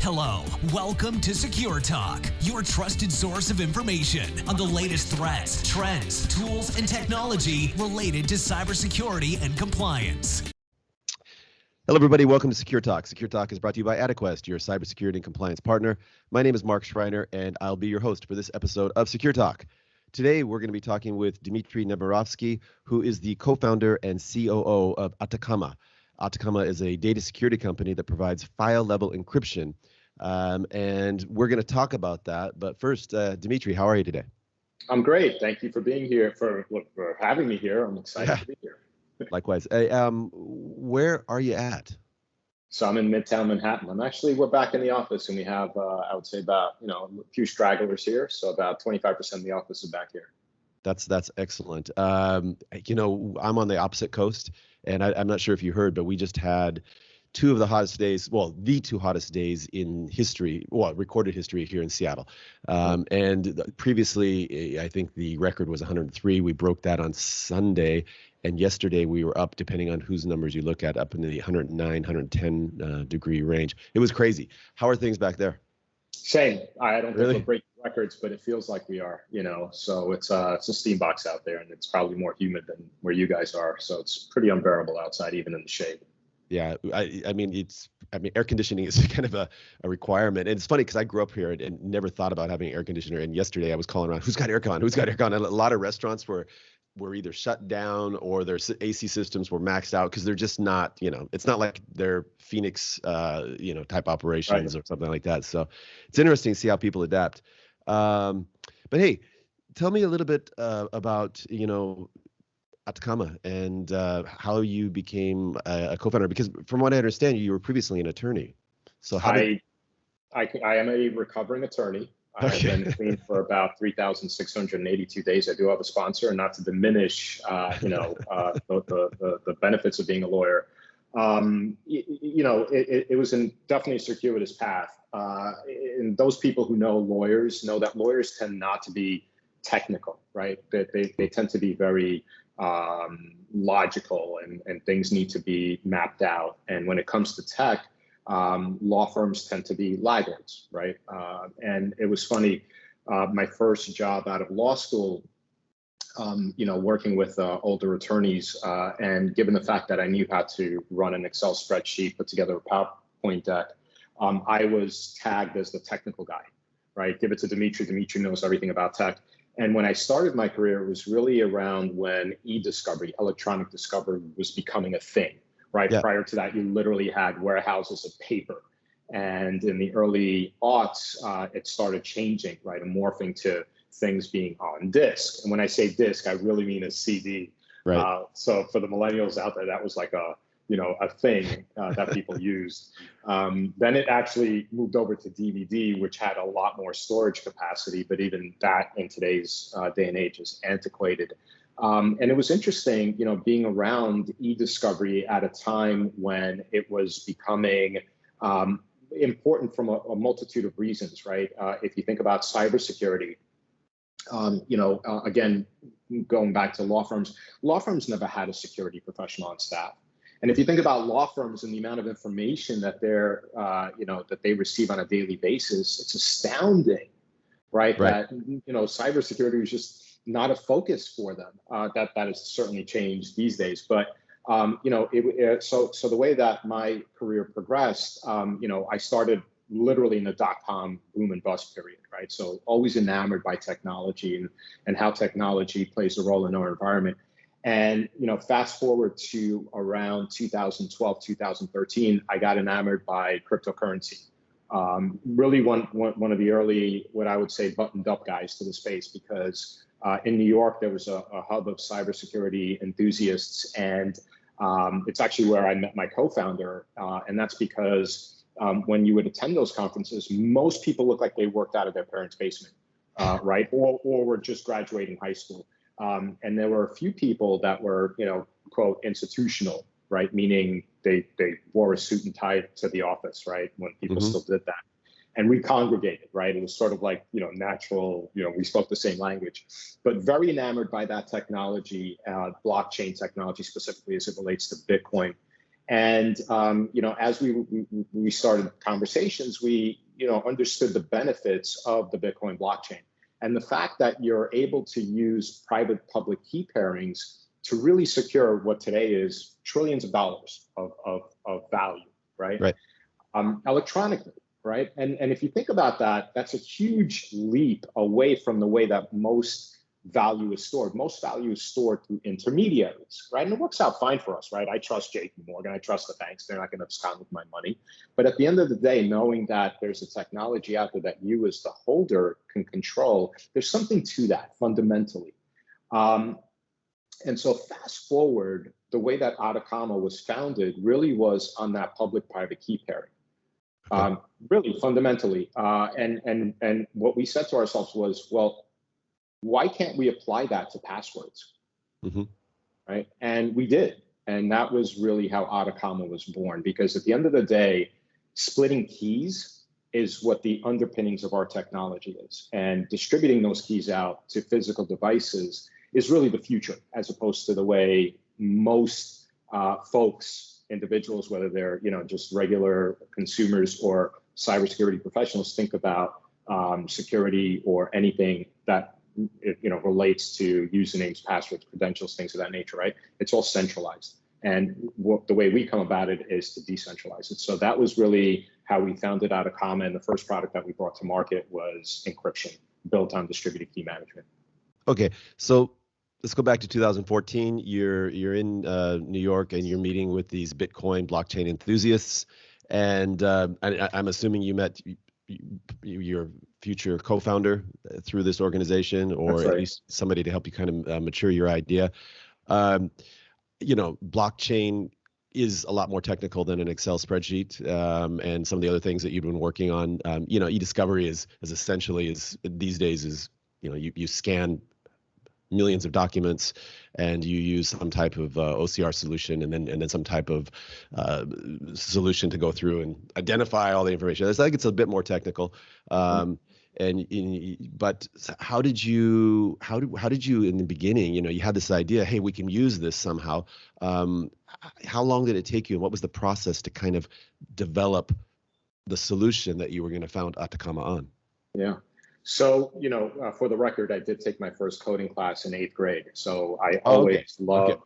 Hello, welcome to Secure Talk, your trusted source of information on the latest threats, trends, tools, and technology related to cybersecurity and compliance. Hello, everybody. Welcome to Secure Talk. Secure Talk is brought to you by AdaQuest, your cybersecurity and compliance partner. My name is Mark Schreiner, and I'll be your host for this episode of Secure Talk. Today, we're going to be talking with Dimitri Nemirovsky, who is the co-founder and COO of Atakama. Atakama is a data security company that provides file-level encryption, and we're going to talk about that. But first, Dimitri, how are you today? I'm great. Thank you for being here, for having me here. I'm excited to be here. Likewise. Where are you at? So I'm in Midtown Manhattan. We're back in the office, and we have, I would say about, a few stragglers here. So about 25% of the office is back here. That's excellent. I'm on the opposite coast, and I'm not sure if you heard, but we just had two of the hottest days, the two hottest days in history, recorded history here in Seattle. And previously, I think the record was 103. We broke that on Sunday. And yesterday we were up, depending on whose numbers you look at, up in the 109, 110 degree range. It was crazy. How are things back there? Same. I don't think we're breaking records, but it feels like we are, So it's a steam box out there, and it's probably more humid than where you guys are. So it's pretty unbearable outside, even in the shade. Yeah, I mean, air conditioning is kind of a requirement. And it's funny because I grew up here and never thought about having an air conditioner. And yesterday I was calling around, who's got aircon? Who's got aircon? And a lot of restaurants were either shut down or their AC systems were maxed out because they're just not, it's not like they're Phoenix, type operations or something like that. So it's interesting to see how people adapt. But hey, tell me a little bit about, Atakama and how you became a co-founder, because from what I understand, you were previously an attorney. So I am a recovering attorney. I've been clean for about 3,682 days. I do have a sponsor, and not to diminish, the benefits of being a lawyer. It was definitely a circuitous path. And those people who know lawyers know that lawyers tend not to be technical, right? They tend to be very logical, and things need to be mapped out. And when it comes to tech, law firms tend to be laggards, right? And it was funny, my first job out of law school, working with older attorneys, and given the fact that I knew how to run an Excel spreadsheet, put together a PowerPoint deck, I was tagged as the technical guy, right? Give it to Dimitri. Dimitri knows everything about tech. And when I started my career, it was really around when e-discovery, electronic discovery, was becoming a thing. Right. Yeah. Prior to that, you literally had warehouses of paper. And in the early aughts, it started changing, right, and morphing to things being on disk. And when I say disk, I really mean a CD. Right. So for the millennials out there, that was like a thing that people used. Then it actually moved over to DVD, which had a lot more storage capacity. But even that in today's day and age is antiquated. And it was interesting, being around e-discovery at a time when it was becoming important from a multitude of reasons, right? If you think about cybersecurity, again, going back to law firms never had a security professional on staff. And if you think about law firms and the amount of information that that they receive on a daily basis, it's astounding, right? That, cybersecurity was just not a focus for them. That has certainly changed these days. But so the way that my career progressed, I started literally in the .com boom and bust period, right? So always enamored by technology and how technology plays a role in our environment. And fast forward to around 2012, 2013, I got enamored by cryptocurrency. Really one of the early, what I would say, buttoned up guys to the space, because in New York, there was a hub of cybersecurity enthusiasts, and it's actually where I met my co-founder. And that's because when you would attend those conferences, most people look like they worked out of their parents' basement, right? Or were just graduating high school. And there were a few people that were, quote, institutional, right? Meaning they wore a suit and tie to the office, right? When people still did that. And we congregated, right? It was sort of like, natural, we spoke the same language, but very enamored by that technology, blockchain technology specifically as it relates to Bitcoin. And as we started conversations, we understood the benefits of the Bitcoin blockchain, and the fact that you're able to use private public key pairings to really secure what today is trillions of dollars of value, right? Right. Electronically, right? And if you think about that, that's a huge leap away from the way that most value is stored. Most value is stored through intermediaries, right? And it works out fine for us, right? I trust JP Morgan, I trust the banks, they're not going to abscond with my money. But at the end of the day, knowing that there's a technology out there that you as the holder can control, there's something to that fundamentally. And so fast forward, the way that Atakama was founded really was on that public-private key pairing, really fundamentally. And what we said to ourselves was, well, why can't we apply that to passwords? Mm-hmm. Right? And we did. And that was really how Atakama was born, because at the end of the day, splitting keys is what the underpinnings of our technology is. And distributing those keys out to physical devices is really the future, as opposed to the way most folks, individuals, whether they're just regular consumers or cybersecurity professionals, think about security or anything that relates to usernames, passwords, credentials, things of that nature, right? It's all centralized. And the way we come about it is to decentralize it. So that was really how we founded Atakama, and the first product that we brought to market was Encryption, built on distributed key management. Okay, so let's go back to 2014. You're in New York, and you're meeting with these Bitcoin blockchain enthusiasts, and I'm assuming you met your future co-founder through this organization, or right. At least somebody to help you kind of mature your idea. Blockchain is a lot more technical than an Excel spreadsheet, and some of the other things that you've been working on. E-discovery is essentially these days is you scan millions of documents and you use some type of OCR solution and then some type of solution to go through and identify all the information. I think it's a bit more technical. But how did you in the beginning, you had this idea, hey, we can use this somehow. How long did it take you, and what was the process to kind of develop the solution that you were going to found Atakama on? Yeah. So, for the record, I did take my first coding class in 8th grade. So I always loved,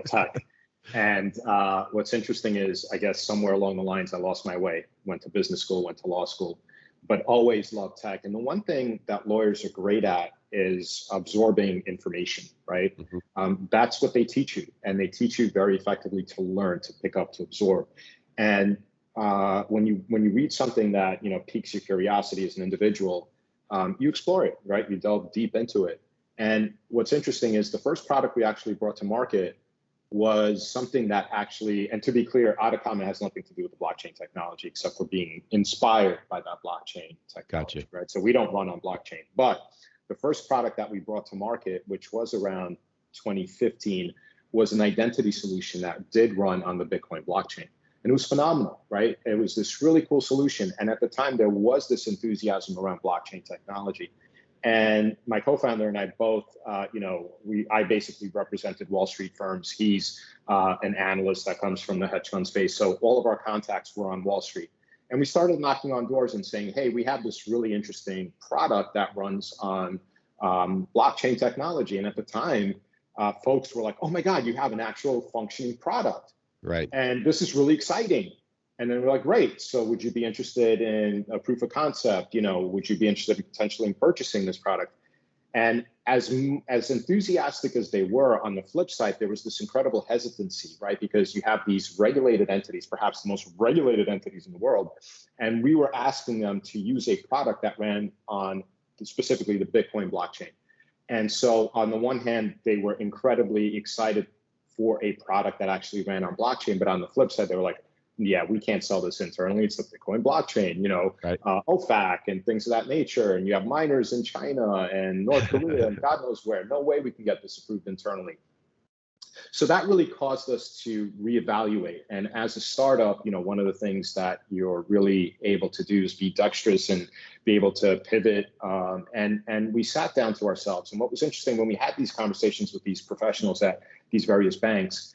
tech. And what's interesting is, I guess somewhere along the lines, I lost my way, went to business school, went to law school, but always loved tech. And the one thing that lawyers are great at is absorbing information, right? Mm-hmm. That's what they teach you. And they teach you very effectively to learn, to pick up, to absorb. And when you read something that, piques your curiosity as an individual, you explore it, right? You delve deep into it. And what's interesting is the first product we actually brought to market was something that actually, and to be clear, Atakama has nothing to do with the blockchain technology except for being inspired by that blockchain technology, Gotcha. Right? So we don't run on blockchain. But the first product that we brought to market, which was around 2015, was an identity solution that did run on the Bitcoin blockchain. And it was phenomenal, right? It was this really cool solution. And at the time, there was this enthusiasm around blockchain technology. And my co-founder and I both, I basically represented Wall Street firms. He's an analyst that comes from the hedge fund space. So all of our contacts were on Wall Street. And we started knocking on doors and saying, hey, we have this really interesting product that runs on blockchain technology. And at the time, folks were like, oh my God, you have an actual functioning product. Right. And this is really exciting. And then we're like, great. So would you be interested in a proof of concept? Would you be interested in potentially in purchasing this product? And as enthusiastic as they were, on the flip side, there was this incredible hesitancy, right? Because you have these regulated entities, perhaps the most regulated entities in the world. And we were asking them to use a product that ran on specifically the Bitcoin blockchain. And so on the one hand, they were incredibly excited for a product that actually ran on blockchain. But on the flip side, they were like, yeah, we can't sell this internally. It's the Bitcoin blockchain, right. OFAC and things of that nature. And you have miners in China and North Korea and God knows where. No way we can get this approved internally. So that really caused us to reevaluate. And as a startup, one of the things that you're really able to do is be dexterous and be able to pivot. And we sat down to ourselves. And what was interesting when we had these conversations with these professionals at these various banks,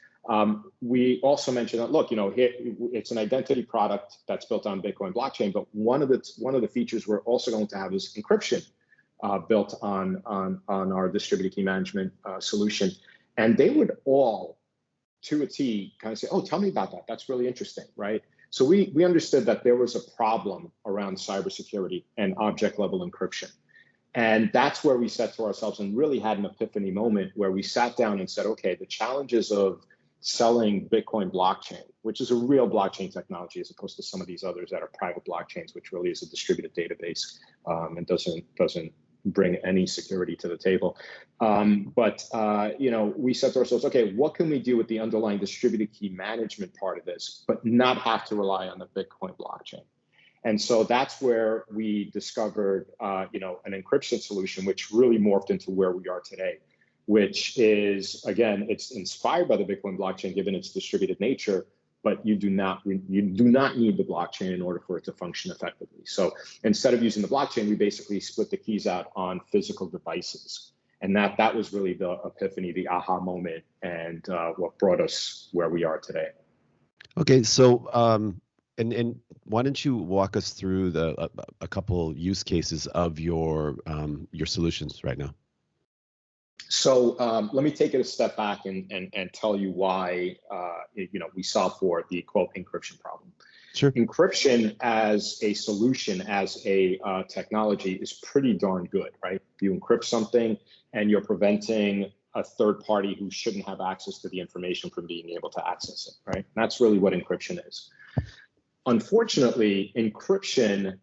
We also mentioned that, look, it's an identity product that's built on Bitcoin blockchain, but one of the features we're also going to have is encryption built on our distributed key management solution. And they would all, to a T, kind of say, oh, tell me about that. That's really interesting, right? So we understood that there was a problem around cybersecurity and object level encryption. And that's where we said to ourselves and really had an epiphany moment where we sat down and said, okay, the challenges of selling Bitcoin blockchain, which is a real blockchain technology as opposed to some of these others that are private blockchains, which really is a distributed database and doesn't bring any security to the table. We said to ourselves, okay, what can we do with the underlying distributed key management part of this, but not have to rely on the Bitcoin blockchain? And so that's where we discovered, an encryption solution, which really morphed into where we are today, which is, again, it's inspired by the Bitcoin blockchain, given its distributed nature, but you do not need the blockchain in order for it to function effectively. So instead of using the blockchain, we basically split the keys out on physical devices. And that was really the epiphany, the aha moment, and what brought us where we are today. Okay, so and why don't you walk us through a couple use cases of your solutions right now? So let me take it a step back and tell you why we solve for the quote encryption problem. Sure. Encryption as a solution, as a technology, is pretty darn good, right? You encrypt something and you're preventing a third party who shouldn't have access to the information from being able to access it, right? And that's really what encryption is. Unfortunately, encryption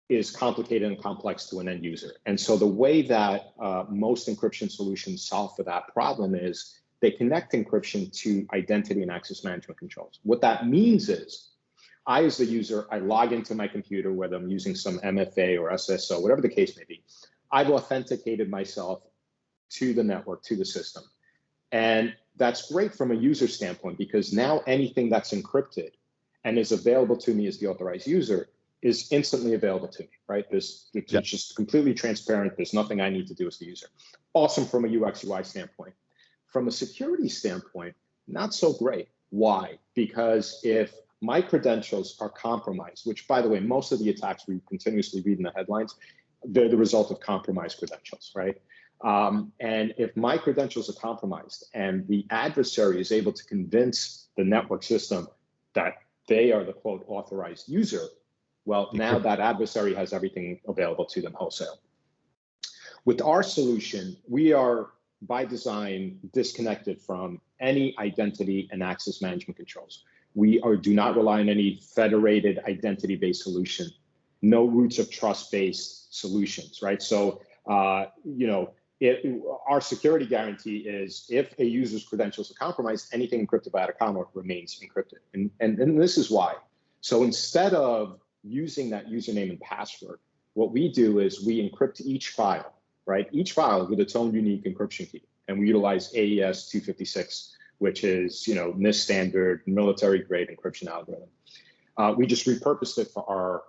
is complicated and complex to an end user. And so the way that most encryption solutions solve for that problem is they connect encryption to identity and access management controls. What that means is I, as the user, I log into my computer, whether I'm using some MFA or SSO, whatever the case may be. I've authenticated myself to the network, to the system. And that's great from a user standpoint, because now anything that's encrypted and is available to me as the authorized user is instantly available to me, right? It's just completely transparent. There's nothing I need to do as the user. Awesome from a UX UI standpoint. From a security standpoint, not so great. Why? Because if my credentials are compromised, which, by the way, most of the attacks we continuously read in the headlines, they're the result of compromised credentials, right? And if my credentials are compromised and the adversary is able to convince the network system that they are the quote authorized user, well, now that adversary has everything available to them wholesale. With our solution, we are by design disconnected from any identity and access management controls. We do not rely on any federated identity-based solution, no roots of trust-based solutions, right? So, our security guarantee is if a user's credentials are compromised, anything encrypted by Atakama remains encrypted. And this is why. So instead of using that username and password, what we do is we encrypt each file, right? Each file with its own unique encryption key. And we utilize AES 256, which is, NIST standard military grade encryption algorithm. We just repurposed it for our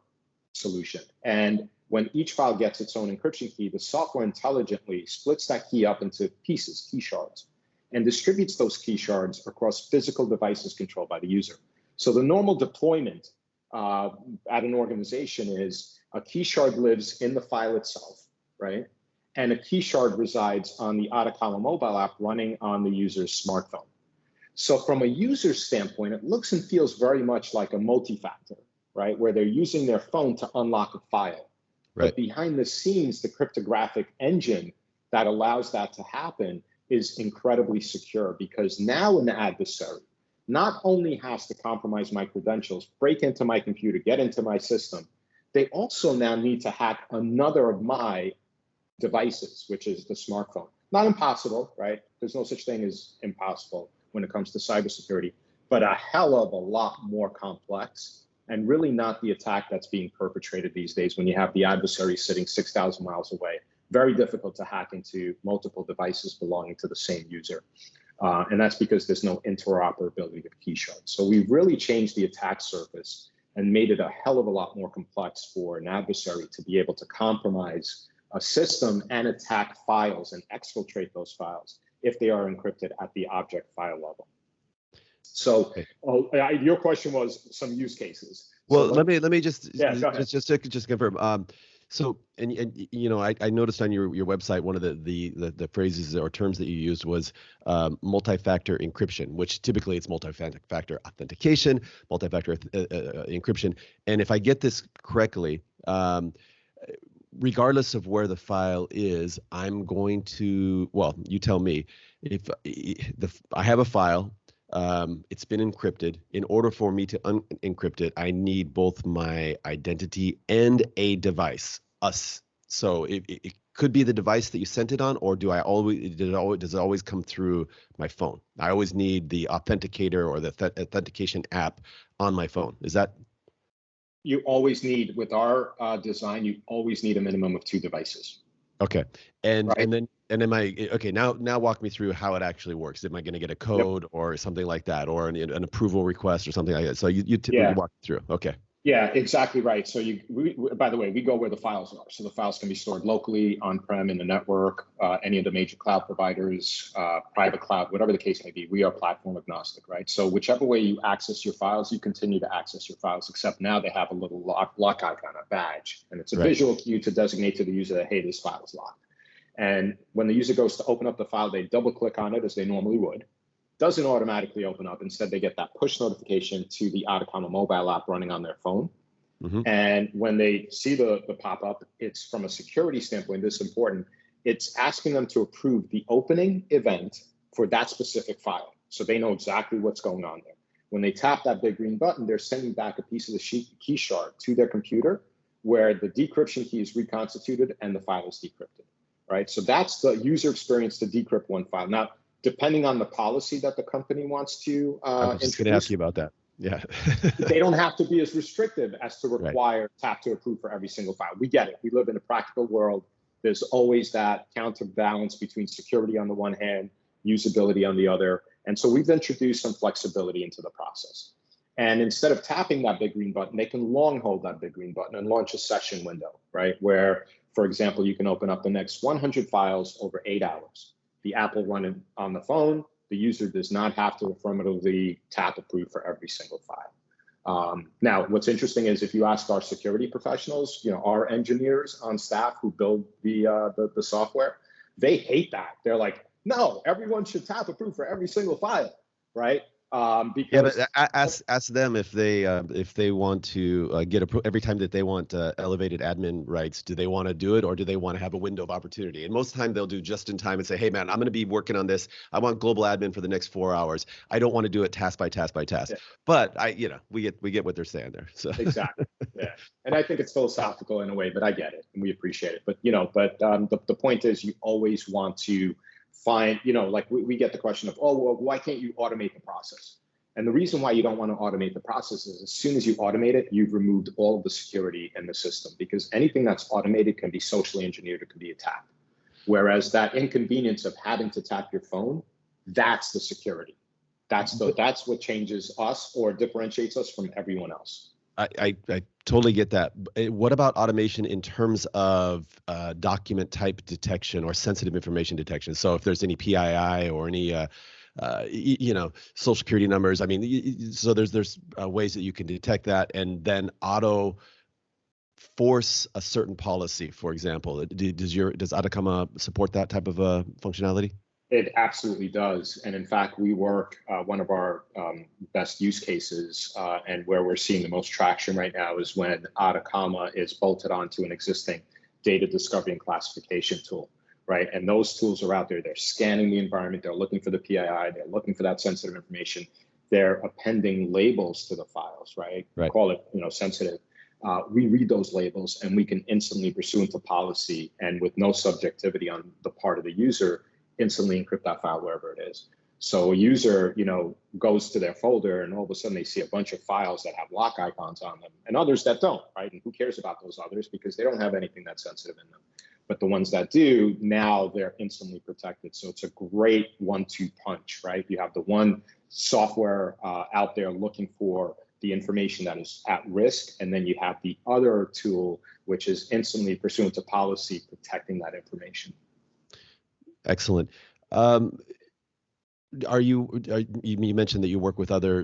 solution. And when each file gets its own encryption key, the software intelligently splits that key up into pieces, key shards, and distributes those key shards across physical devices controlled by the user. So the normal deployment at an organization is a key shard lives in the file itself, right? And a key shard resides on the Atakama mobile app running on the user's smartphone. So from a user standpoint, it looks and feels very much like a multi-factor, right? Where they're using their phone to unlock a file. Right. But behind the scenes, the cryptographic engine that allows that to happen is incredibly secure, because now an adversary not only has to compromise my credentials, break into my computer, get into my system, they also now need to hack another of my devices, which is the smartphone. Not impossible, right? There's no such thing as impossible when it comes to cybersecurity, but a hell of a lot more complex, and really not the attack that's being perpetrated these days when you have the adversary sitting 6,000 miles away. Very difficult to hack into multiple devices belonging to the same user. And that's because there's no interoperability of key shards. So we've really changed the attack surface and made it a hell of a lot more complex for an adversary to be able to compromise a system and attack files and exfiltrate those files if they are encrypted at the object file level. So Okay. your question was some use cases. Well, So let me just yeah, go ahead. just confirm. So and you know, I noticed on your website one of the phrases or terms that you used was multi-factor encryption, which typically it's multi-factor authentication, multi-factor encryption. And if I get this correctly, regardless of where the file is, I'm going to, well, you tell me, if I have a file, it's been encrypted. In order for me to unencrypt it, I need both my identity and a device, us. So it could be the device that you sent it on, or does it always come through my phone? I always need the authenticator or the authentication app on my phone. Is that? You always need, with our design, you always need a minimum of 2 devices. Okay. And right? then okay, now walk me through how it actually works. Am I going to get a code or something like that, or an approval request or something like that? So you walk through. Okay. Yeah, exactly right. So by the way, we go where the files are. So the files can be stored locally, on-prem, in the network, any of the major cloud providers, private cloud, whatever the case may be. We are platform agnostic, right? So whichever way you access your files, you continue to access your files, except now they have a little lock icon, a badge, and it's a visual cue to designate to the user that, hey, this file is locked. And when the user goes to open up the file, they double click on it as they normally would. Doesn't automatically open up. Instead, they get that push notification to the Atakama mobile app running on their phone. Mm-hmm. And when they see the pop-up, it's from a security standpoint, this is important. It's asking them to approve the opening event for that specific file. So they know exactly what's going on there. When they tap that big green button, they're sending back a piece of the key shard to their computer where the decryption key is reconstituted and the file is decrypted, right? So that's the user experience to decrypt one file. Now, depending on the policy that the company wants to I was just going to ask you about that. Yeah. They don't have to be as restrictive as to require tap to approve for every single file. We get it. We live in a practical world. There's always that counterbalance between security on the one hand, usability on the other. And so we've introduced some flexibility into the process. And instead of tapping that big green button, they can long hold that big green button and launch a session window, right? Where, for example, you can open up the next 100 files over 8 hours. The app will run it on the phone. The user does not have to affirmatively tap approve for every single file. Now, what's interesting is if you ask our security professionals, our engineers on staff who build the software, they hate that. They're like, no, everyone should tap approve for every single file, right? Because ask them if they want to get every time that they want elevated admin rights. Do they want to do it, or do they want to have a window of opportunity? And most of the time they'll do just in time and say, hey man, I'm going to be working on this. I want global admin for the next 4 hours. I don't want to do it task by task by task. Yeah. But we get what they're saying there. So exactly. Yeah. And I think it's philosophical in a way, but I get it and we appreciate it. But the point is, you always want to find, like we get the question of, oh, well, why can't you automate the process? And the reason why you don't want to automate the process is as soon as you automate it, you've removed all of the security in the system, because anything that's automated can be socially engineered, it can be attacked. Whereas that inconvenience of having to tap your phone, that's the security. That's what changes us or differentiates us from everyone else. I totally get that. What about automation in terms of document type detection or sensitive information detection? So if there's any PII or any, social security numbers, I mean, so there's ways that you can detect that and then auto force a certain policy, for example. Does Atakama support that type of functionality? It absolutely does. And in fact, we work, one of our best use cases and where we're seeing the most traction right now is when Atakama is bolted onto an existing data discovery and classification tool, right? And those tools are out there. They're scanning the environment. They're looking for the PII. They're looking for that sensitive information. They're appending labels to the files, right? We call it, sensitive. We read those labels and we can instantly, pursuant to policy and with no subjectivity on the part of the user, instantly encrypt that file wherever it is. So a user, goes to their folder and all of a sudden they see a bunch of files that have lock icons on them and others that don't, right? And who cares about those others because they don't have anything that's sensitive in them. But the ones that do, now they're instantly protected. So it's a great 1-2 punch, right? You have the one software out there looking for the information that is at risk, and then you have the other tool, which is instantly, pursuant to policy, protecting that information. Excellent. You mentioned that you work with other,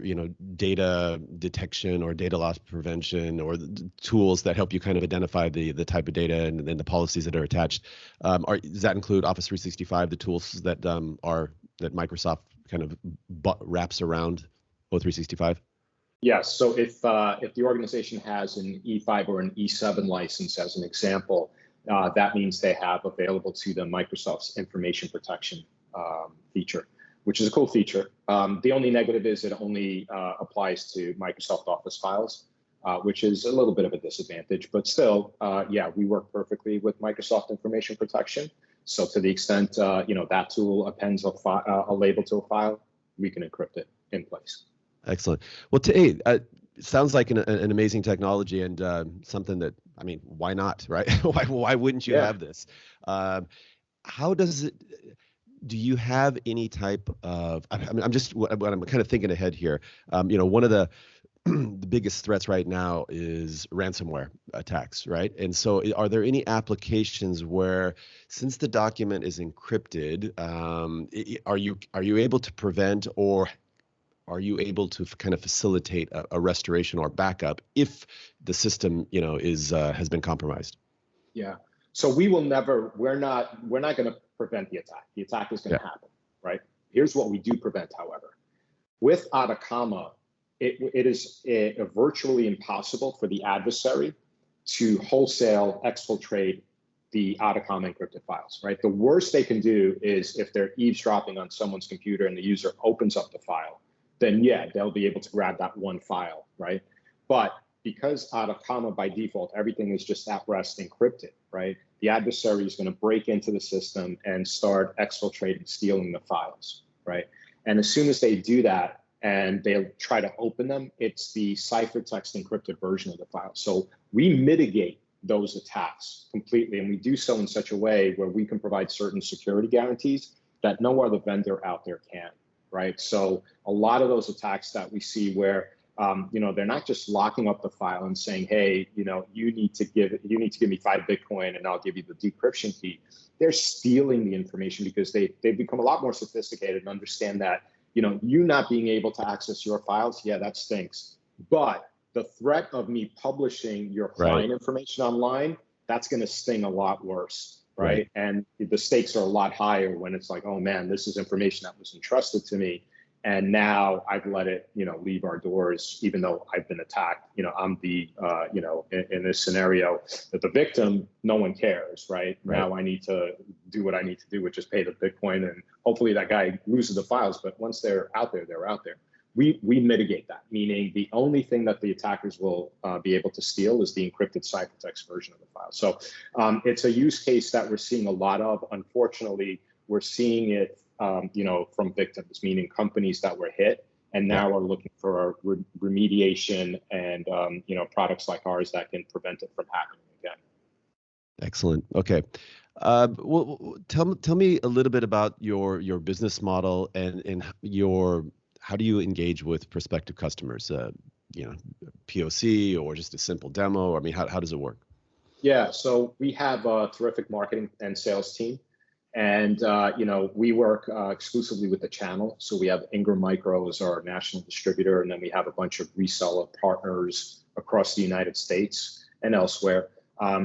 data detection or data loss prevention or the tools that help you kind of identify the type of data and the policies that are attached. Does that include Office 365, the tools that that Microsoft kind of wraps around O365? Yes. So if the organization has an E5 or an E7 license, as an example, that means they have available to them Microsoft's information protection feature, which is a cool feature. The only negative is it only applies to Microsoft Office files, which is a little bit of a disadvantage. But still, yeah, we work perfectly with Microsoft information protection. So to the extent that tool appends a label to a file, we can encrypt it in place. Excellent. Well, it sounds like an amazing technology and something that, I mean, why not, right? why wouldn't you have this? How does it? Do you have any type of? I'm kind of thinking ahead here. One of the biggest threats right now is ransomware attacks, right? And so, are there any applications where, since the document is encrypted, are you able to prevent, or are you able to kind of facilitate a restoration or backup if the system, has been compromised? Yeah. So we're not going to prevent the attack. The attack is going to happen, right? Here's what we do prevent, however. With Atakama, it is virtually impossible for the adversary to wholesale exfiltrate the Atakama encrypted files, right? The worst they can do is if they're eavesdropping on someone's computer and the user opens up the file, then yeah, they'll be able to grab that one file, right? But because Atakama by default, everything is just at rest encrypted, right? The adversary is going to break into the system and start exfiltrating, stealing the files, right? And as soon as they do that and they'll try to open them, it's the ciphertext encrypted version of the file. So we mitigate those attacks completely, and we do so in such a way where we can provide certain security guarantees that no other vendor out there can. Right. So a lot of those attacks that we see where, they're not just locking up the file and saying, hey, you need to give me 5 Bitcoin and I'll give you the decryption key. They're stealing the information because they've become a lot more sophisticated and understand that, you not being able to access your files. Yeah, that stinks. But the threat of me publishing your client information online, that's going to sting a lot worse. Right. And the stakes are a lot higher when it's like, oh man, this is information that was entrusted to me. And now I've let it, leave our doors, even though I've been attacked. I'm the, in this scenario that the victim, no one cares. Right. Now I need to do what I need to do, which is pay the Bitcoin. And hopefully that guy loses the files. But once they're out there, they're out there. We mitigate that, meaning the only thing that the attackers will be able to steal is the encrypted ciphertext version of the file. So it's a use case that we're seeing a lot of. Unfortunately, we're seeing it, from victims, meaning companies that were hit and now are looking for remediation and, products like ours that can prevent it from happening again. Excellent. Okay. Well, tell me a little bit about your business model and how do you engage with prospective customers? POC or just a simple demo? I mean, how does it work? Yeah, so we have a terrific marketing and sales team, and we work exclusively with the channel. So we have Ingram Micro as our national distributor, and then we have a bunch of reseller partners across the United States and elsewhere.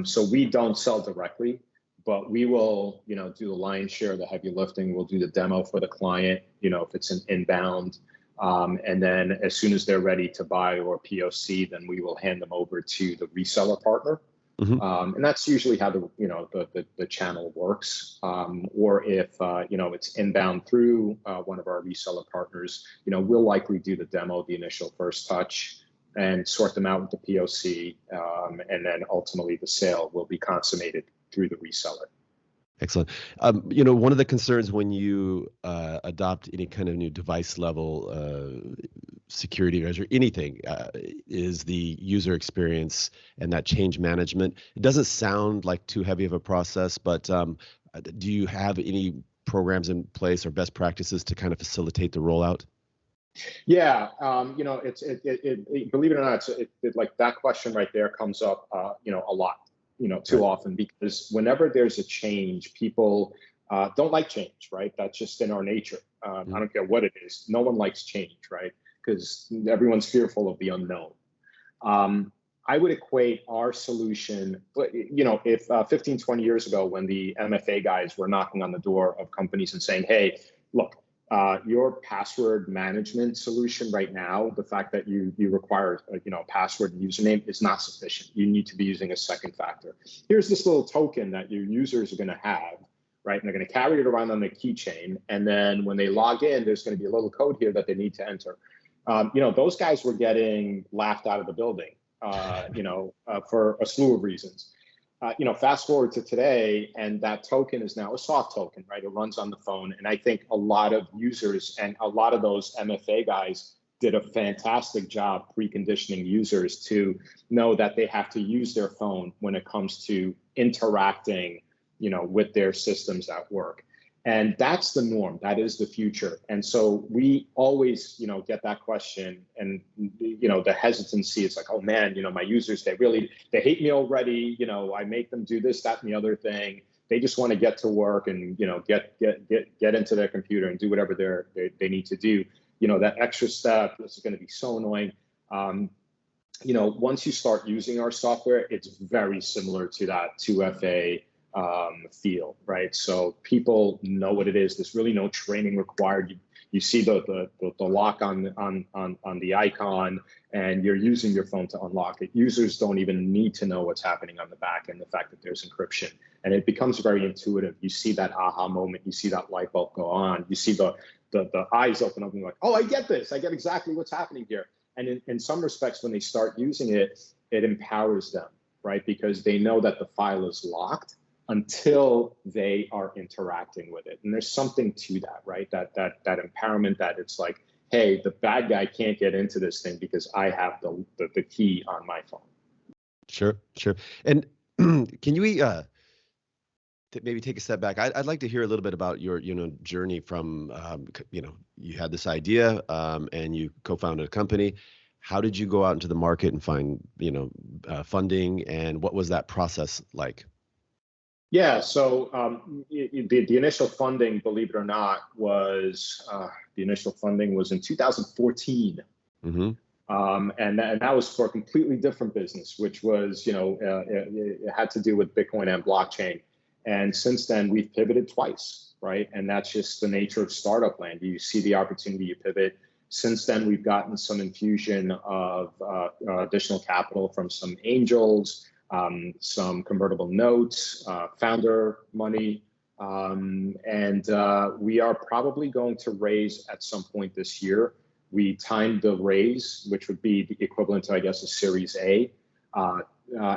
So we don't sell directly, but we will, do the lion's share of the heavy lifting. We'll do the demo for the client, if it's an inbound. And then as soon as they're ready to buy or POC, then we will hand them over to the reseller partner. Mm-hmm. And that's usually how the channel works. Or if, it's inbound through one of our reseller partners, we'll likely do the demo, the initial first touch, and sort them out with the POC. And then ultimately the sale will be consummated through the reseller. Excellent. One of the concerns when you adopt any kind of new device level security measure, anything, is the user experience and that change management. It doesn't sound like too heavy of a process, but do you have any programs in place or best practices to kind of facilitate the rollout? Yeah, believe it or not, like that question right there comes up, a lot. Too often, because whenever there's a change, people don't like change, right? That's just in our nature. I don't care what it is. No one likes change, right? Because everyone's fearful of the unknown. I would equate our solution, if 15, 20 years ago, when the MFA guys were knocking on the door of companies and saying, hey, look, your password management solution right now, the fact that you require a password and username is not sufficient. You need to be using a second factor. Here's this little token that your users are going to have, right? And they're going to carry it around on the keychain. And then when they log in, there's going to be a little code here that they need to enter. Those guys were getting laughed out of the building, for a slew of reasons. Fast forward to today, and that token is now a soft token, right? It runs on the phone. And I think a lot of users and a lot of those MFA guys did a fantastic job preconditioning users to know that they have to use their phone when it comes to interacting, with their systems at work. And that's the norm. That is the future. And so we always, get that question, and the hesitancy. It's like, oh man, my users, they hate me already. I make them do this, that, and the other thing. They just want to get to work and get into their computer and do whatever they need to do. That extra step, this is going to be so annoying. Once you start using our software, it's very similar to that 2FA feel, right? So people know what it is. There's really no training required. You see the lock on the icon, and you're using your phone to unlock it. Users don't even need to know what's happening on the back end, the fact that there's encryption. And it becomes very intuitive. You see that aha moment, you see that light bulb go on, you see the eyes open up and you're like, oh, I get this. I get exactly what's happening here. And in some respects, when they start using it, it empowers them, right? Because they know that the file is locked until they are interacting with it. And there's something to that, right? That empowerment, that it's like, hey, the bad guy can't get into this thing because I have the key on my phone. Sure. And can you maybe take a step back? I'd like to hear a little bit about your journey from you had this idea and you co-founded a company. How did you go out into the market and find funding, and what was that process like? Yeah, so the initial funding, believe it or not, was in 2014. Mm-hmm. And that was for a completely different business, which was, it had to do with Bitcoin and blockchain. And since then, we've pivoted twice, right? And that's just the nature of startup land. You see the opportunity, you pivot. Since then, we've gotten some infusion of additional capital from some angels, some convertible notes, founder money, and we are probably going to raise at some point this year. We timed the raise, which would be the equivalent to, I guess, a Series A.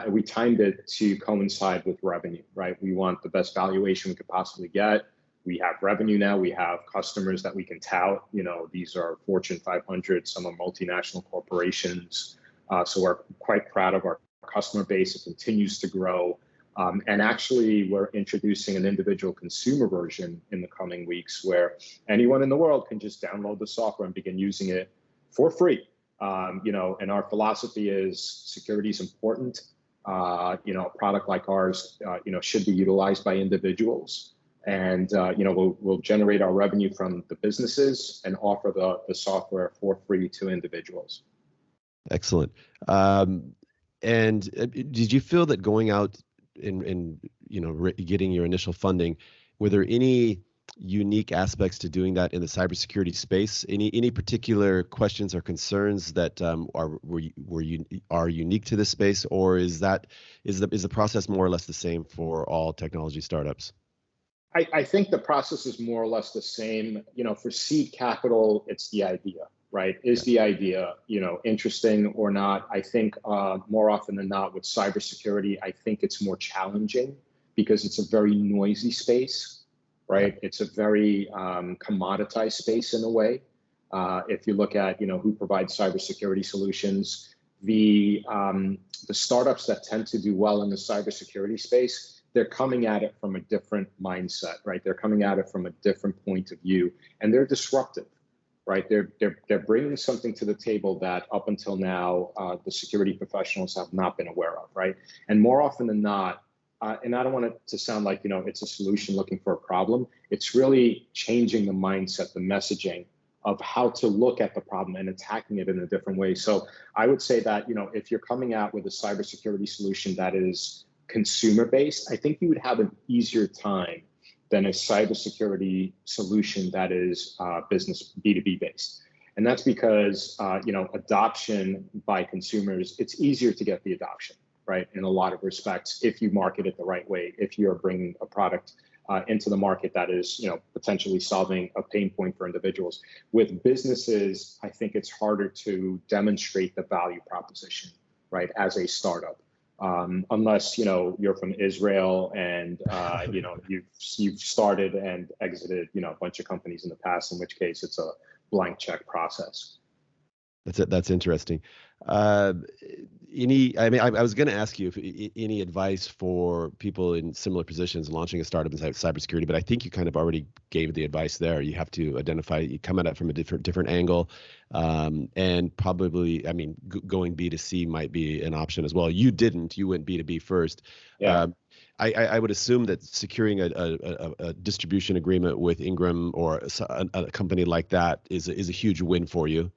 We timed it to coincide with revenue, right? We want the best valuation we could possibly get. We have revenue now. We have customers that we can tout. These are Fortune 500, some are multinational corporations. So we're quite proud of our customer base. It continues to grow. And actually, we're introducing an individual consumer version in the coming weeks where anyone in the world can just download the software and begin using it for free. And our philosophy is security is important. A product like ours, should be utilized by individuals. And, we'll generate our revenue from the businesses and offer the software for free to individuals. Excellent. And did you feel that going out and getting your initial funding, were there any unique aspects to doing that in the cybersecurity space? Any particular questions or concerns that are unique to this space, or is the process more or less the same for all technology startups? I think the process is more or less the same. For seed capital, it's the idea. Right? Is the idea, interesting or not? I think more often than not with cybersecurity, I think it's more challenging because it's a very noisy space, right? It's a very commoditized space in a way. If you look at, who provides cybersecurity solutions, the startups that tend to do well in the cybersecurity space, they're coming at it from a different mindset, right? They're coming at it from a different point of view, and they're disruptive. Right, they're bringing something to the table that up until now the security professionals have not been aware of, right? And more often than not, and I don't want it to sound like, it's a solution looking for a problem. It's really changing the mindset, the messaging of how to look at the problem and attacking it in a different way. So I would say that, if you're coming out with a cybersecurity solution that is consumer based, I think you would have an easier time than a cybersecurity solution that is business B2B based. And that's because, adoption by consumers, it's easier to get the adoption, right? In a lot of respects, if you market it the right way, if you're bringing a product into the market that is, potentially solving a pain point for individuals. With businesses, I think it's harder to demonstrate the value proposition, right, as a startup. Unless, you're from Israel and, you've started and exited, a bunch of companies in the past, in which case it's a blank check process. That's interesting. I was going to ask you if any advice for people in similar positions launching a startup in cybersecurity, but I think you kind of already gave the advice there. You have to identify, you come at it from a different angle, and probably, going B2C might be an option as well. You went B2B first. Yeah. I would assume that securing a distribution agreement with Ingram or a company like that is a huge win for you.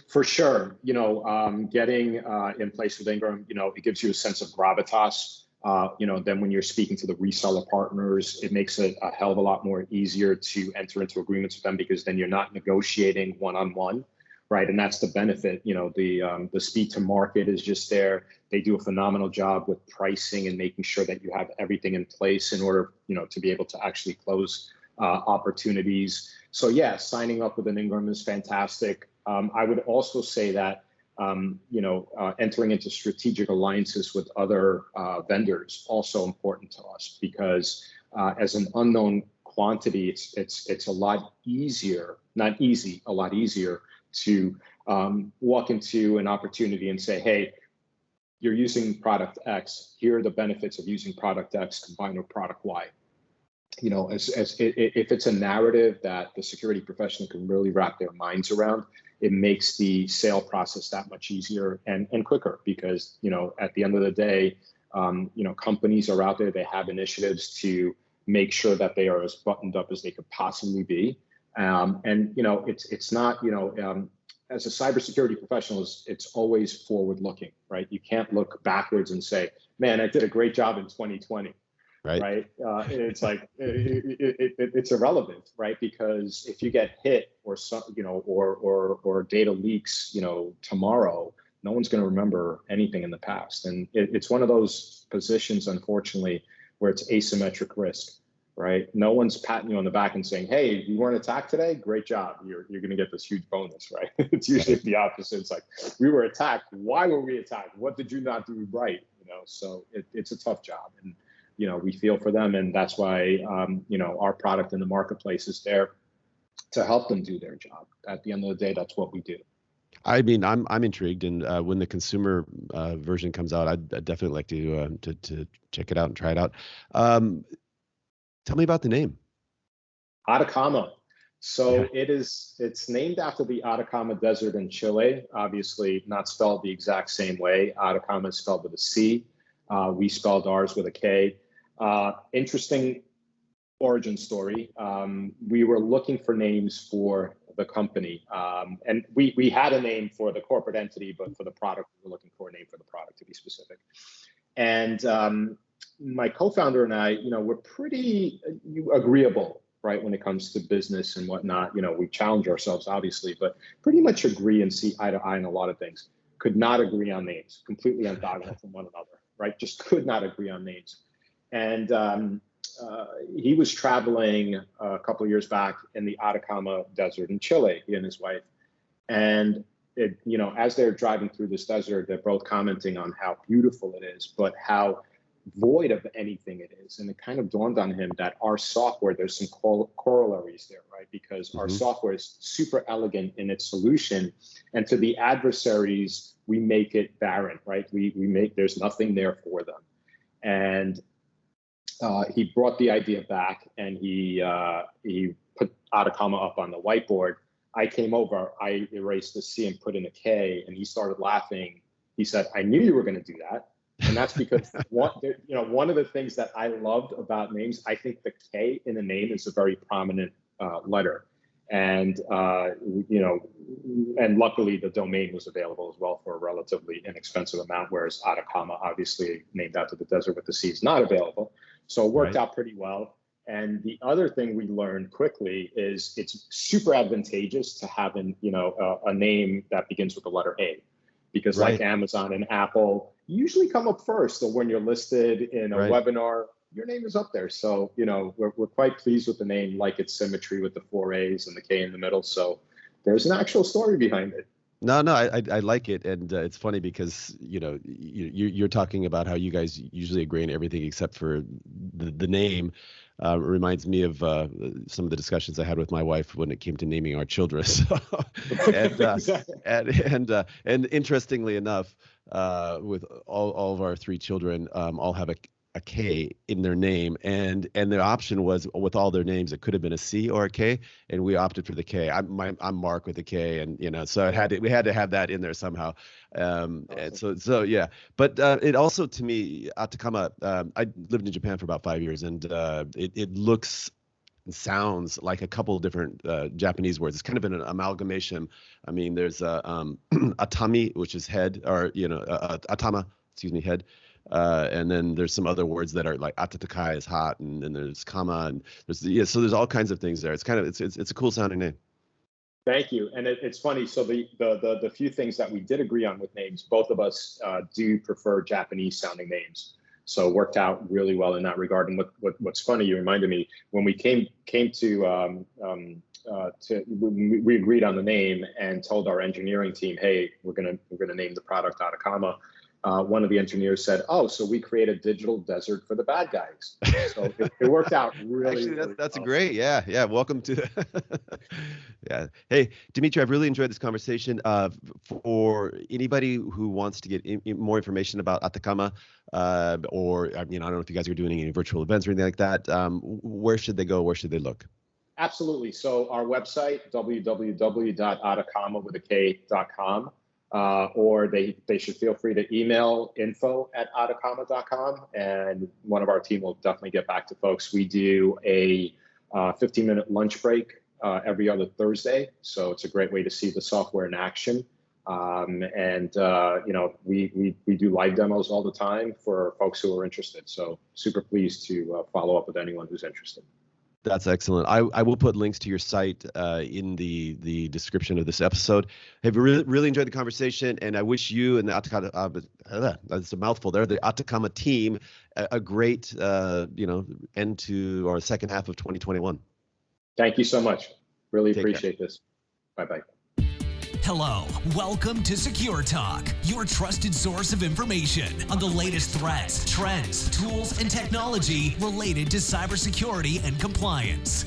For sure, getting in place with Ingram, it gives you a sense of gravitas. Then when you're speaking to the reseller partners, it makes it a hell of a lot more easier to enter into agreements with them, because then you're not negotiating one-on-one, right? And that's the benefit. The speed to market is just there. They do a phenomenal job with pricing and making sure that you have everything in place in order, to be able to actually close opportunities. So yeah, signing up with an Ingram is fantastic. I would also say that, entering into strategic alliances with other vendors also important to us, because as an unknown quantity, it's a lot easier, not easy, a lot easier to walk into an opportunity and say, hey, you're using product X. Here are the benefits of using product X combined with product Y. If it's a narrative that the security professional can really wrap their minds around, it makes the sale process that much easier and quicker, because, at the end of the day, companies are out there, they have initiatives to make sure that they are as buttoned up as they could possibly be. It's not, as a cybersecurity professional, it's always forward looking, right? You can't look backwards and say, man, I did a great job in 2020. Right. It's like it's irrelevant, right? Because if you get hit or or data leaks, tomorrow, no one's going to remember anything in the past. And it's one of those positions, unfortunately, where it's asymmetric risk, right? No one's patting you on the back and saying, hey, you weren't attacked today? Great job. You're going to get this huge bonus, right? It's usually the opposite. It's like, we were attacked. Why were we attacked? What did you not do right? So it's a tough job. And we feel for them, and that's why our product in the marketplace is there to help them do their job. At the end of the day, that's what we do. I'm intrigued, and when the consumer version comes out, I'd definitely like to check it out and try it out. Tell me about the name. Atakama. So yeah. it's named after the Atacama Desert in Chile. Obviously, not spelled the exact same way. Atacama is spelled with a C. We spelled ours with a K. Interesting origin story. We were looking for names for the company, and we had a name for the corporate entity, but for the product, we were looking for a name for the product, to be specific. And my co-founder and I, we're pretty agreeable, right, when it comes to business and whatnot. We challenge ourselves, obviously, but pretty much agree and see eye to eye on a lot of things. Could not agree on names, completely orthogonal from one another, right? Just could not agree on names. And he was traveling a couple of years back in the Atacama Desert in Chile, he and his wife. And as they're driving through this desert, they're both commenting on how beautiful it is, but how void of anything it is. And it kind of dawned on him that our software, there's some corollaries there, right? Because our software is super elegant in its solution, and to the adversaries, we make it barren, right? There's nothing there for them. And he brought the idea back, and he put Atacama up on the whiteboard. I came over, I erased the C and put in a K, and he started laughing. He said, I knew you were going to do that. And that's because one of the things that I loved about names, I think the K in the name is a very prominent letter. And, and luckily the domain was available as well for a relatively inexpensive amount, whereas Atakama, obviously named after the desert with the sea, is not available. So it worked out pretty well. And the other thing we learned quickly is it's super advantageous to have a name that begins with the letter A, because like Amazon and Apple usually come up first. So when you're listed in a webinar, your name is up there. So, we're quite pleased with the name, like its symmetry with the 4 A's and the K in the middle. So there's an actual story behind it. No, I like it, and it's funny because you're talking about how you guys usually agree on everything except for the name. It reminds me of some of the discussions I had with my wife when it came to naming our children. So, and interestingly enough, with all of our 3 children, all have a K in their name, and the option was with all their names it could have been a C or a K, and we opted for the K. I'm Mark with a K, and so we had to have that in there somehow. Awesome. And so yeah, but it also, to me, Atakama, I lived in Japan for about 5 years, and it looks and sounds like a couple of different Japanese words. It's kind of an amalgamation. I mean, there's atami, which is head, or atama, head. And then there's some other words that are like atatakai is hot, and then there's kama, and so there's all kinds of things there. It's kind of it's a cool sounding name. Thank you. And it's funny. So the few things that we did agree on with names, both of us do prefer Japanese sounding names. So it worked out really well in that regard. And what's funny, you reminded me when we came to we agreed on the name and told our engineering team, hey, we're gonna name the product Atakama. One of the engineers said, "Oh, so we create a digital desert for the bad guys." So it worked out really. Actually, that's well. Great. Yeah. Welcome to. Yeah. Hey, Dimitri, I've really enjoyed this conversation. For anybody who wants to get more information about Atakama, or I don't know if you guys are doing any virtual events or anything like that, where should they go? Where should they look? Absolutely. So our website, www.atakama.com. Or they should feel free to email info@atakama.com, and one of our team will definitely get back to folks. We do a 15-minute lunch break every other Thursday, so it's a great way to see the software in action. We do live demos all the time for folks who are interested. So super pleased to follow up with anyone who's interested. That's excellent. I will put links to your site in the description of this episode. Have really enjoyed the conversation, and I wish you and the Atakama, that's a mouthful there, the Atakama team, a great end to our second half of 2021. Thank you so much. Really appreciate this. Bye-bye. Hello, welcome to Secure Talk, your trusted source of information on the latest threats, trends, tools, and technology related to cybersecurity and compliance.